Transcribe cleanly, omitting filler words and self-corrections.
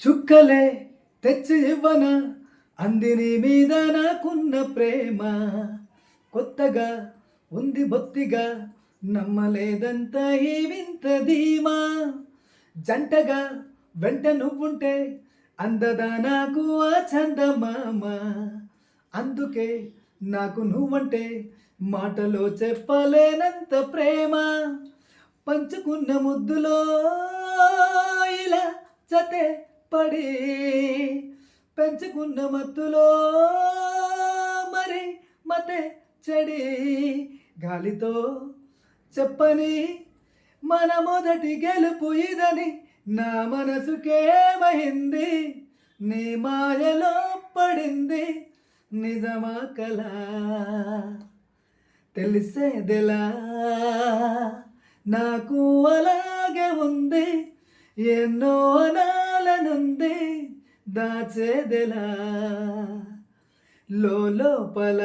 చుక్కలే తెచ్చి ఇవ్వన అందిని మీద నాకున్న ప్రేమ కొత్తగా ఉంది బొత్తిగా నమ్మలేదంత ఈ వింత ధీమా జంటగా వెంట నువ్వుంటే అందదా నాకు ఆ చందమామ అందుకే నాకు నువ్వంటే మాటలో చెప్పలేనంత ప్రేమ పంచుకున్న ముద్దులో ఇలా జతే పడి పెంచుకున్న మత్తులో మరి మతే చెడి గాలితో చెప్పని మన మొదటి గెలుపు ఇదని నా మనసుకేమైంది నీ మాయలో పడింది నిజమా కలా తెలిసేదెలా నాకు అలాగే ఉంది ఎన్నో అనాలనుంది దాచేదెలా లోపల